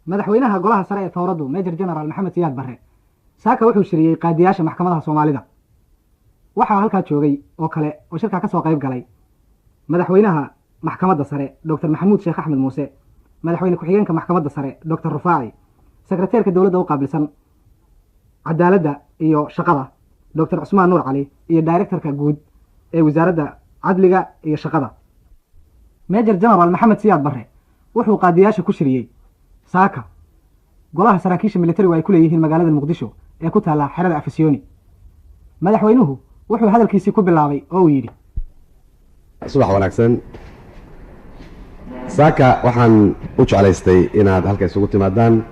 madaxweynaha golaha sare ee towradu Major General Maxamed Siyaad Barre saaka wuxuu shiriyay qaadiyaasha maxkamadaha Soomaalida waxaa halkaa joogay oo kale oo shirka ka soo qayb galay madaxweynaha maxkamadda sare Dr. Maxamuud Sheekh Axmed Muuse madaxweyne ku-xigeenka maxkamadda sare Dr. Rufaaci sekreteerka dawladda u qaabilsan cadaaladda iyo shaqada Dr. Cusmaan Nuur Cali iyo directorka guud ee wasaaradda cadliga iyo shaqada Major General Maxamed Siyaad Barre wuxuu qaadiyaasha ku shiriyay saaka golaha saraakiisha militariga ay ku leeyihiin magaalada Muqdisho ee ku taala xerada Afisyooni madaxweynuhu wuxuu hadalkiisii ku bilaabay oo uu yiri subax wanaagsan saaka waxaan u jeclaystay inaad halka isugu timaadaan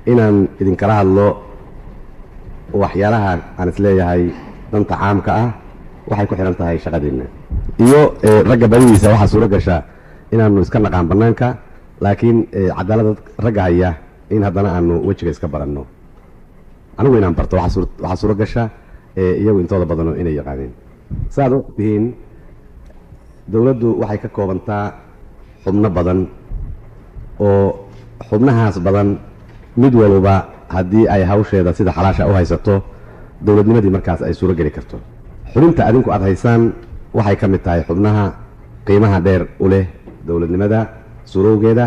inaan idin kala hadlo waxyaalaha aan isleeyahay danta caamka ah waxay ku xiran tahay shaqadiina iyo ragga badidiisa waxaa suuro gasha inaanu iska naqaan bannaanka laakiin cadaalada ragga haya in haddana aanu wejiga iska baranno anigu inaan barto waxaa suuro gasha iyagu intooda badano inay yaqaaneen saaad u tihiin dawladdu waxay ka koobantaa xubno badan oo xubnahaas badan mid walba haddii ay hawsheeda sida xalaasha u haysato dawladnimadii markaas ay suuro geli karto xubinta adinku aad haysaan waxay ka mid tahay xubnaha qiimaha dheer u leh dawladnimada suurowgeeda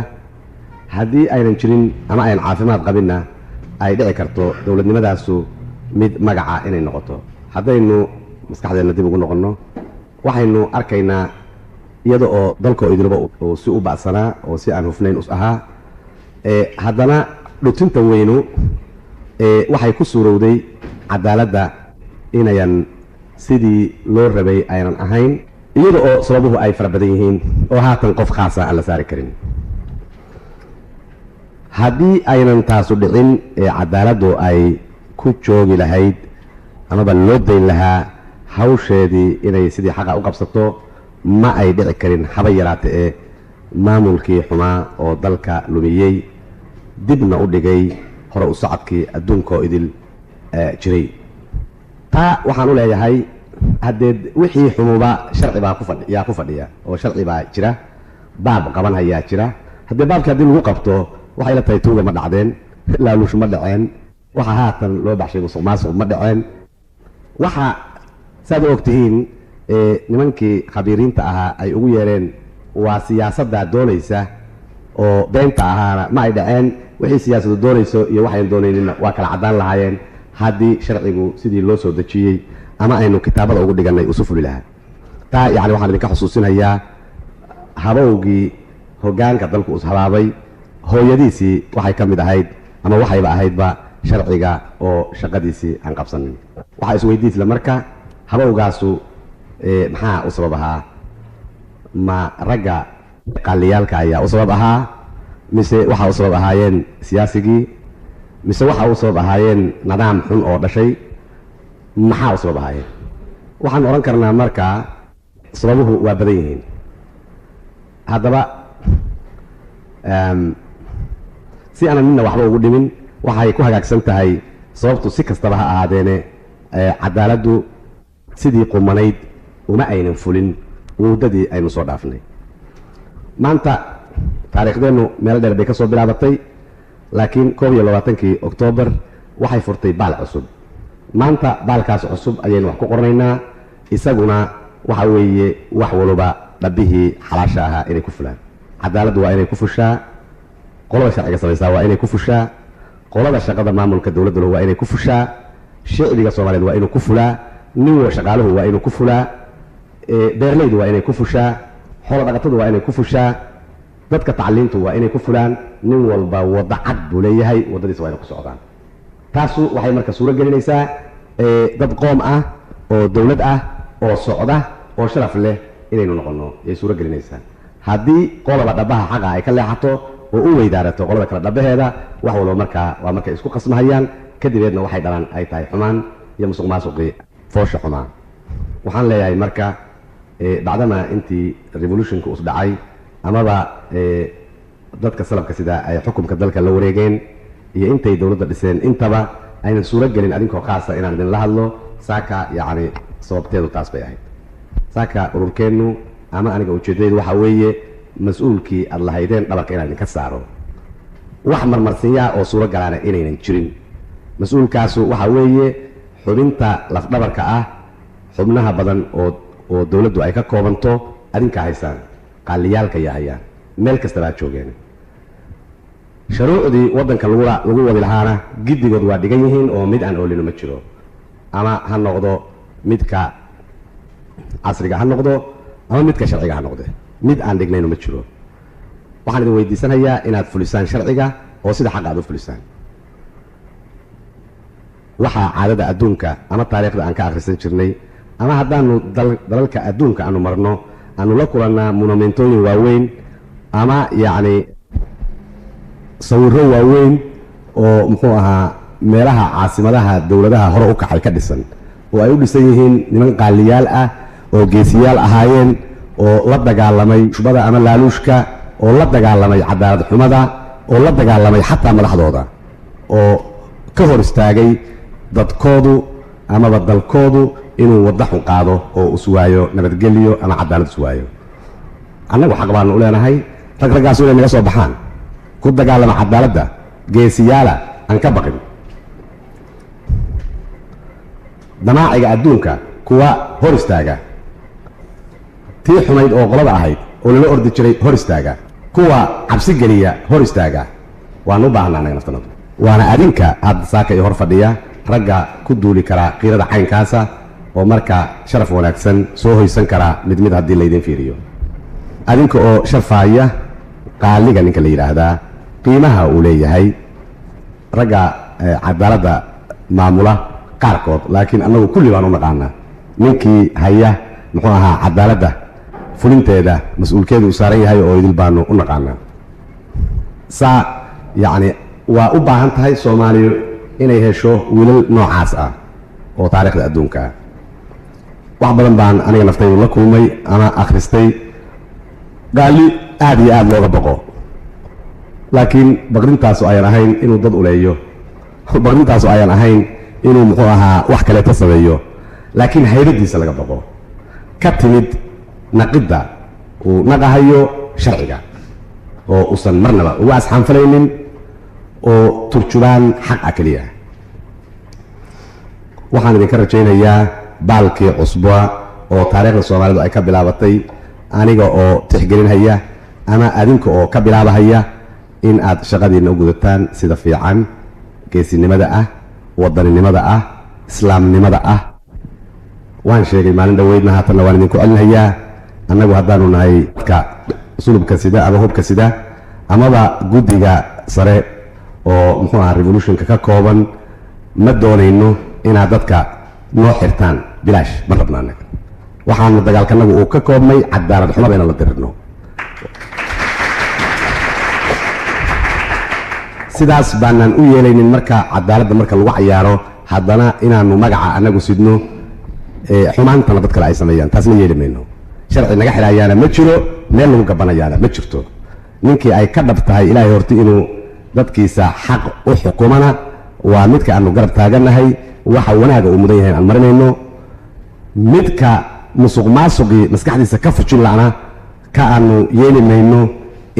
haddii aynan jirin ama aynan caafimaad qabinna ay dhici karto dawladnimadaasu mid magaca inay noqoto haddaynu maskaxdeenna dib ugu noqonno waxaynu arkaynaa iyada oo dalkoo idilba uu si u ba'sanaa oo si aan hufnayn us ahaa haddana dhutinta weynu waxay ku suurowday cadaaladda inayan sidii loo rabay aynan ahayn iyada oo sababuhu ay fara badan yihiin oo haatan qof khaasa aan la saari karin haddii aynan taasu dhicin cadaaladdu ay ku joogi lahayd amaba loo dayn lahaa hawsheedii inay sidii xaqa u qabsato ma ay dhici karin haba yaraata ee maamulkii xumaa oo dalka lumiyey dibna u dhigay hore u socodkii adduunkaoo idil jiray taa waxaan u leeyahay haddee wixii xumuba sharci baa yaa ku fadhiya oo sharci baa jira baab qaban hayaa jira haddee baabkii haddii lagu qabto waxay la tahay tuuga ma dhacdeen laaluush ma dhaceen waxa haatan loo baxshay musuq maasuq ma dhaceen waxa saad u og tihiin nimankii khabiiriinta ahaa ay ugu yeereen waa siyaasadda doonaysa oo beenta ahaana ma ay dhaceen wixii siyaasaddu doonayso iyo waxayn doonayninna waa kala caddaan lahaayeen haddii sharcigu sidii loo soo dejiyey ama aynu kitaabada ugu dhigannay usu fuli lahaa taa yacni waxaan idinka xusuusinayaa habowgii hoggaanka dalku ishabaabay hooyadiisii waxay ka mid ahayd ama waxayba ahaydba sharciga oo shaqadiisii aan qabsanin waxaa isweydiisla marka habowgaasu maxaa u sabab ahaa ma ragga qaaliyaalka ayaa u sabab ahaa mise waxaa u sabab ahaayeen siyaasigii mise waxaa u sabab ahaayeen nidaam xun oo dhashay maxaa u sabab ahaayeen waxaan odhan karnaa markaa sababuhu waa badan yihiin haddaba si aanan midna waxba ugu dhimin waxay ku hagaagsan tahay sababtu si kastaba ha ahaadeene cadaaladdu sidii qumanayd uma aynan fulin muddadii aynu soo dhaafnay maanta taariikhdeennu meel dheer bay ka soo bilaabatay laakiin 21kii Oktoobar waxay furtay baal cusub maanta baalkaas cusub ayaynu wax ku qornaynaa isaguna waxa weeye wax walba dhabbihii xalaasha ahaa inay ku fulaan cadaaladdu waa inay ku fushaa qolada sharciga samaysaa waa inay ku fushaa qolada shaqada maamulka dawladdu waa inay ku fushaa shicbiga Soomaaliyeed waa inuu ku fulaa nin shaqaaluhu waa inuu ku fulaa beerleydu waa inay ku fushaa xoolo dhaqatadu waa inay ku fushaa dadka tacliintu waa inay ku fulaan nin walba wada cad buu leeyahay wadadiisa waa inay ku socdaan taasu waxay marka suuro gelinaysaa dad qoom ah oo dawlad ah oo socda oo sharaf leh inaynu noqonno ayay suuro gelinaysaa haddii qolaba dhabaha xaqa ay ka leexato oo u weydaarato qolada kale dhabaheeda wax walba markaa waa markay isku qasmahayaan kadibeedna waxay dhalaan ay tahay xumaan iyo musuq maasuqii foosha xumaan waxaan leeyahay marka bacdama intii revolutionka us dhacay amaba dadka salabka sida ay xukunka dalka la wareegeen iyo intay dawladda dhiseen intaba aynan suuro gelin adinkoo khaasa inaan idinla hadlo saaka yacni sababteedu taas bay ahayd saaka ururkeennu ama aniga ujeeddadaydu waxaa weeye mas-uulkii aad lahaydeen dhabarka inaan idinka saaro wax marmarsinya oo suuro galaana inaynan jirin mas-uulkaasu waxa weeye xubinta lafdhabarka ah xubnaha badan oo dowladdu ay ka koobanto adinka haysaan qaaliyaalka yahayaan meel kasta baa joogeen shuruucdii waddanka lagu wadi lahaana giddigood waa dhigan yihiin oo mid aan oolino ma jiro ama ha noqdo midka casriga ha noqdo ama midka sharciga ha noqde mid aan dhignayno ma jiro waxaan idin weydiisanayaa inaad fulisaan sharciga oo sida xaq aad u fulisaan waxaa caadada adduunka ama taariikhda aan ka akhrisan jirnay ama haddaanu dalalka adduunka aanu marno aanu la kulannaa monumentooyin waaweyn ama yacni sawirro waaweyn oo muxuu ahaa meelaha caasimadaha dowladaha hore u kacay ka dhisan oo ay u dhisan yihiin niman qaaliyaal ah oo geesiyaal ahaayeen oo la dagaalamay shubada ama laaluushka oo la dagaalamay cadaalad xumada oo la dagaalamay xataa madaxdooda oo ka hor istaagay dadkoodu amaba dalkoodu inuu wadda xun qaado oo iswaayo nabadgelyo ama cadaalad iswaayo annagu xaq baanu u leenahay raggaasu inay naga soo baxaan ku dagaalama cadaaladda geesiyaala aan ka baqin damaaciga adduunka kuwa hor istaaga tii xumayd oo qolada ahayd oo lala ordi jiray hor istaaga kuwa cabsi geliya hor istaaga waanu u baahanaa annaga naftanadu waana adinka hadda saaka iyo hor fadhiya ragga ku duuli karaa qiirada caynkaasa oo marka sharaf wanaagsan soo hoysan karaa mid mid haddii laydin fiiriyo adinka oo sharfaaya qaaliga ninka la yidhaahdaa qiimaha uu leeyahay ragga cadaaladda maamula qaarkood laakiin annagu kulli baan u naqaanaa ninkii haya muxuu ahaa cadaaladda fulinteeda mas-uulkeedu u saaran yahay oo idil baanu u naqaanaa saa yacni waa u baahan tahay soomaaliya inay hesho wiilal noocaas ah oo taariikhda adduunka ah wax badan baan aniga naftaydu la kulmay ama akhristay qaali aad iyo aad looga baqo laakiin baqdintaasu ayaan ahayn inuu dad uleeyo baqdintaasu ayaan ahayn inuu muxuu ahaa wax kaleeto sameeyo laakiin hayradiisa laga baqo ka timid naqidda uu naqahayo sharciga oo uusan marnaba uga asxaanfalaynin oo turjubaan xaq ah keliya waxaan idinka rajaynayaa baalkii cusba oo taariikhda soomaalidu ay ka bilaabatay aniga oo tixgelinhaya ama adinka oo ka bilaabahaya in aad shaqadiinna u gudataan sida fiican geesinimada ah wadaninimada ah islaamnimada ah waan sheegay maalin dhoweydna haatanna waan idinku celinhayaa annagu haddaanu nahay dadka sulubka sida ama hubka sida amaba guddiga sare oo muxuu aha revolutionka ka kooban ma doonayno inaad dadka noo xirtaan bilaash ma rabno annaga waxaanu dagaalkanagu uu ka koobmay cadaalad xumada inaan la dirirno sidaas baanaan u yeelaynin marka cadaaladda marka lagu cayaaro haddana inaanu magaca annagu sidno xumaantana dad kale ay sameeyaan taas ma yeeli mayno sharci naga xidhaayaana ma jiro meel lagu gabanayaana ma jirto ninkii ay ka dhab tahay ilaahay horti inuu dadkiisa xaq u xukumana waa midka aanu garab taagannahay waxa wanaaga uu mudan yahay aan marinayno midka musuq maasuqii maskaxdiisa ka fujin la'na ka aanu yeeli mayno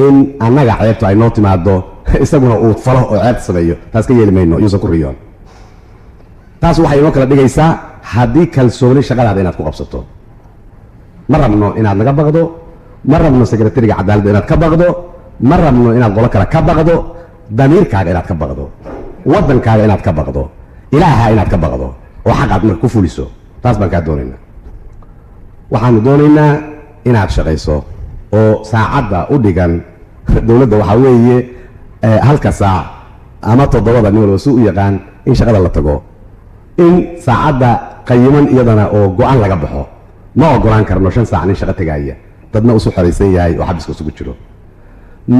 in annaga ceebtu ay noo timaado isaguna uu falo oo ceebta sameeyo taas ka yeeli mayno iyuusan ku riyoon taas waxay inoo kala dhigaysaa haddii kalsooni shaqadaada inaad ku qabsato ma rabno inaad naga baqdo ma rabno sekretariga cadaaladda inaad ka baqdo ma rabno inaad qolo kale ka baqdo damiirkaaga inaad ka baqdo waddankaaga inaad ka baqdo ilaaha inaad ka baqdo oo xaq aad marka ku fuliso taas baan kaa doonaynaa waxaanu doonaynaa inaad shaqayso oo saacadda u dhigan dowladda waxaa weeye halka saac ama toddobada nin walba si u yaqaan in shaqada la tago in saacadda qayiman iyadana oo go-aan laga baxo ma ogolaan karno 5 saac nin shaqo tagaaya dadna usu xoraysan yahay oo xabiska isugu jiro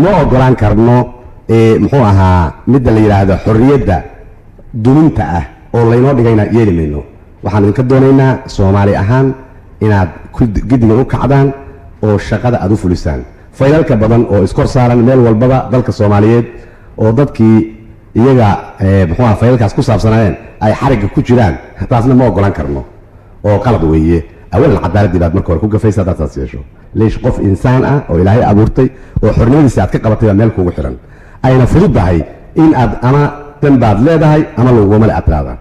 ma ogolaan karno muxuu ahaa midda la yidhaahdo xorriyadda duminta ah oo laynoo dhigayna yeeli mayno waxaan idinka doonaynaa soomaali ahaan inaad giddiga u kacdaan oo shaqada aad u fulisaan faylalka badan oo iskor saaran meel walbaba dalka soomaaliyeed oo dadkii iyaga muxuu ahaa faylalkaas ku saabsanaayeen ay xarigga ku jiraan taasna ma ogolaan karno oo qalad weeye awalan cadaaladdii baad marka hore ku gafaysa haddaad saas yeesho leesh qof insaan ah oo ilaahay abuurtay oo xornimadiisa aad ka qabatay baa meel kuugu xiran ayna fududahay in aad ama danbaad leedahay ama laguguma le atraada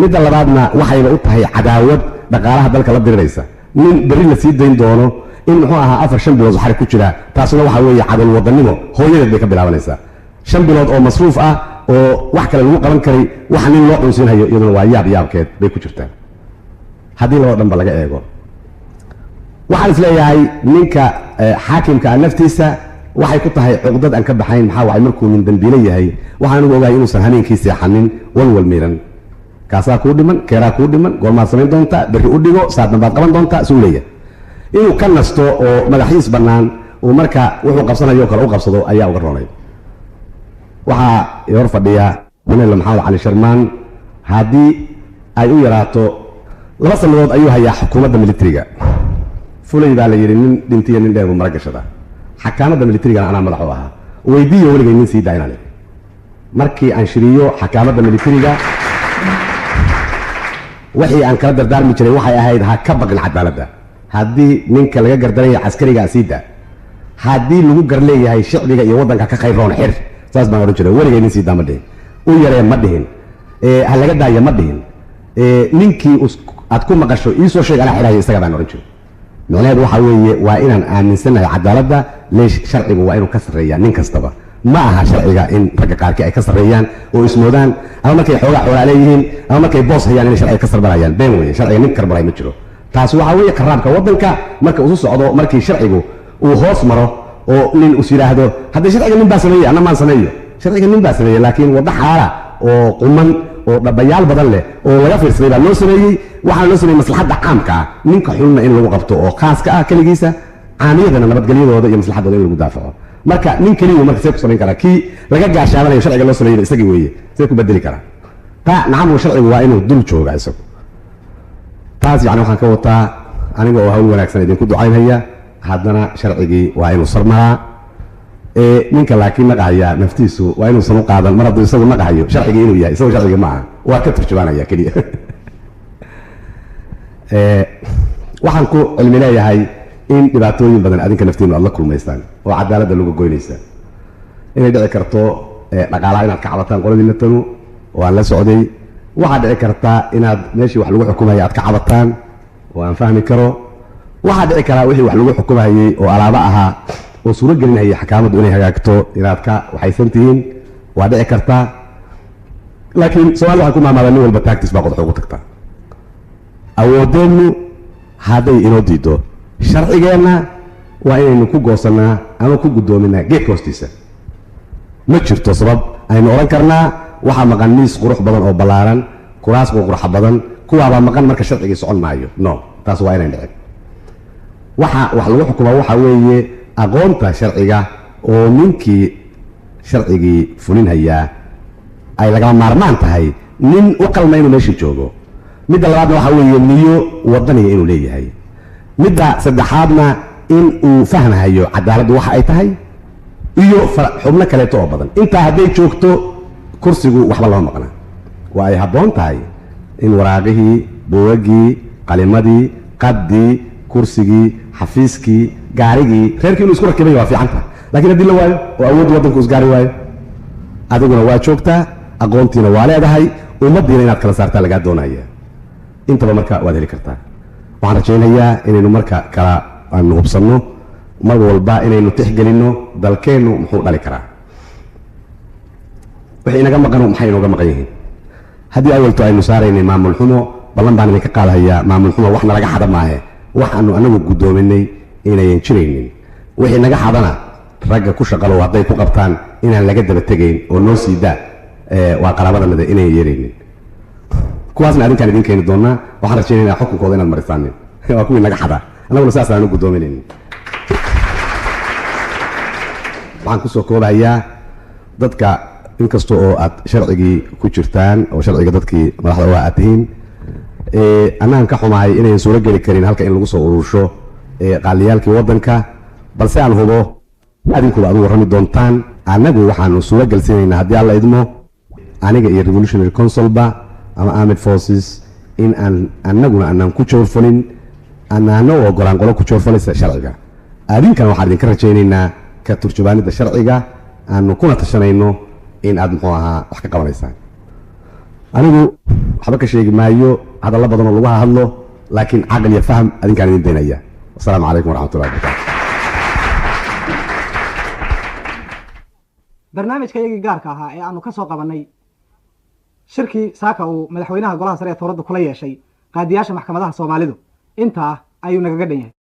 midda labaadna waxayba u tahay cadaawad dhaqaalaha dalka la diriraysa nin berri la sii dayn doono in muxuu ahaa 4-5 bilood xarig ku jira taasna waxa weeye cadal wadanimo hooyadeed bay ka bilaabanaysaa 5 bilood oo masruuf ah oo wax kale lagu qaban karay waxa nin loo cunsiinayo iyaduna waa yaabkeed bay ku jirtaa haddii loo dhanba laga eego waxaan isleeyahay ninka xaakimka naftiisa waxay ku tahay cuqdad aan ka baxayn maxaa waay markuu nin dambiile yahay waxaan ugu ogahay inuusan habeenkii seexanin walwal miiran kaasaa kuu dhiman keeraa kuu dhiman goormaad samayn doontaa berri u dhigo saadna baad qaban doontaa suu leeyahay inuu ka nasto oo madaxiis bannaan uu marka wuxuu qabsanayo kale u qabsado ayaa uga roonay waxaa hor fadhiya manela maxamed cali sharmaan haddii ay u yaraato 2 sannadood ayuu hayaa xukuumadda militariga fulay baa la yidhi nin dhintiyo nin dheer buu mara gashada xakaamadda militarigana anaa madax u ahaa weydiiyo weligay nin sii daayna markii aan shiriyo xakaamadda militariga wixii aan kala dardaarmi jiray waxay ahayd ha ka baqin cadaaladda haddii ninka laga gardaraya caskariga sii daa haddii lagu gar leeyahay shicbiga iyo waddanka ka khayroon xir saas baan odhan jiray weligay nin sii daa ma dhihin u yaree ma dhihin ha laga daaya ma dhihin ninkii aad ku maqasho iisoo sheeg anaa xidhayo isaga baan odhan jiray micnaheedu waxa weeye waa inaan aaminsanahay cadaaladda leesh sharcigu waa inuu ka sarreeyaa nin kastaba ma aha sharciga in ragga qaarkii ay ka sarreeyaan oo ismoodaan ama markay xoogaa xoolaa leeyihiin ama markay boos hayaan inay sharciga ka sarbarayaan been weeye sharciga nin karbaray ma jiro taasi waxa weeye qaraabka waddanka marka uu socdo markii sharcigu uu hoos maro oo nin us yidhaahdo haddii sharciga nin baa sameeyey anna maan sameeyo sharciga nin baa sameeyey laakiin waddo xaala oo quman oo dhabayaal badan leh oo laga fiirsaday baa loo sameeyey waxaa loo sameeyey maslaxadda caamka ah ninka xulna in lagu qabto oo khaaska ah keligiisa caamiyadana nabadgelyadooda iyo maslaxaddooda in lagu daafaco marka nin keliyu marka see ku samayn karaa kii laga gaashaabanayo sharciga loo sameeyey isagii weeye see ku bedeli karaa taa nacamu sharcigu waa inuu dul jooga isagu taas yani waxaan ka wataa aniga oo hawl wanaagsan idinku ducaynhaya haddana sharcigii waa inuu sarmaraa ninka laakiin naqahaya naftiisu waa inuusan u qaadan mar hadduu isagu naqahayo sharcigii inuu yahay isagu sharcigii ma aha waa ka turjumaanaya keliya waxaan ku cilmi leeyahay in dhibaatooyin badan adinka naftiinu aad la kulmaysaan oo cadaaladda lagu goynaysa inay dhici karto dhaqaalaha inaad ka cabataan qoladiina tanu oo aan la socday waxaa dhici kartaa inaad meeshii wax lagu xukumaya aad ka cabataan oo aan fahmi karo waxaa dhici karaa wixii wax lagu xukumahayey oo alaabo ahaa oo suuro gelinaya xakaamaddu inay hagaagto inaad ka waxaysan tihiin waa dhici kartaa laakiin soomaalida waxay ku maamaadaan nin walba taagtiis baa qodax ugu tagtaa awoodeennu hadday inoo diido sharcigeenna waa inaynu ku goosannaa ama ku guddoominaa geedka hoostiisa ma jirto sabab aynu odhan karnaa waxaa maqan miis qurux badan oo ballaaran kuraas qurqurxa badan kuwaabaa maqan marka sharcigii socon maayo no taas waa inayn dhicin waxa wax lagu xukumaa waxaa weeye aqoonta sharciga oo ninkii sharcigii fulinhayaa ay lagama maarmaan tahay nin u qalma inuu meeshii joogo midda labaadna waxaa weeye niyo wadaniga inuu leeyahay midda saddexaadna in uu fahmahayo cadaaladdu waxa ay tahay iyo xubno kaleeto oo badan intaa hadday joogto kursigu waxba lama maqna waa ay habboon tahay in waraaqihii buugagii qalimadii qaddii kursigii xafiiskii gaarigii reerkii inuu isku rakibay waa fiican tahay laakiin haddii la waayo oo awoodda waddanku isgaari waayo adiguna waa joogtaa aqoontiina waa leedahay ummaddiina inaad kala saartaa lagaa doonaya intaba marka waad heli kartaa waxaan rajaynayaa inaynu marka kala aanu hubsanno mar walba inaynu tixgelinno dalkeennu muxuu dhali karaa wixii inaga maqan maxay inooga maqan yihiin haddii awalto aynu saaraynay maamul xumo ballan baan idinka qaadahayaa maamul xumo wax nalaga xada maahe waxaanu anagu guddoominay inayan jiraynin wixii naga xadana ragga ku shaqalow hadday ku qabtaan inaan laga daba tegayn oo noo siidaa waa qaraabadanada inayan yeeraynin kuwaasna adinkaan idin keeni doonaa waxaan rajaynaynaa xukunkooda inaad marisaanin waa kuwii naga xada annaguna saas aanu guddoominaynin waxaan kusoo koobahayaa dadka inkasta oo aad sharcigii ku jirtaan oo sharciga dadkii madaxda u aad tihiin annaan ka xumahay inayan suuro geli karin halka in lagu soo urursho qaaliyaalkii waddanka balse aan hubo adinkuba aad u warrami doontaan annagu waxaanu suuro gelsiinaynaa haddii alla idmo aniga iyo revolutionary consulba ama armed forces in aan annaguna aanaan ku joorfalin anaana u ogolaan qolo ku joorfalaysa sharciga adinkana waxaan idinka rajaynaynaa ka turjubaanida sharciga aanu kuna tashanayno in aad muxuu ahaa wax ka qabanaysaan. anigu waxba ka sheegi maayo hadallo badan oo lagu hadlo, laakiin caqli iyo faham adinkaan idin daynaya. wasalaamu calaykum waraxmatullahi wabarakaatu. barnaamijka iyagii gaarka ahaa ee aanu ka soo qabannay shirkii saaka uu madaxweynaha golaha sare ee towradda kula yeeshay qaadiyaasha maxkamadaha Soomaalidu intaa ayuu nagaga dhan yahay.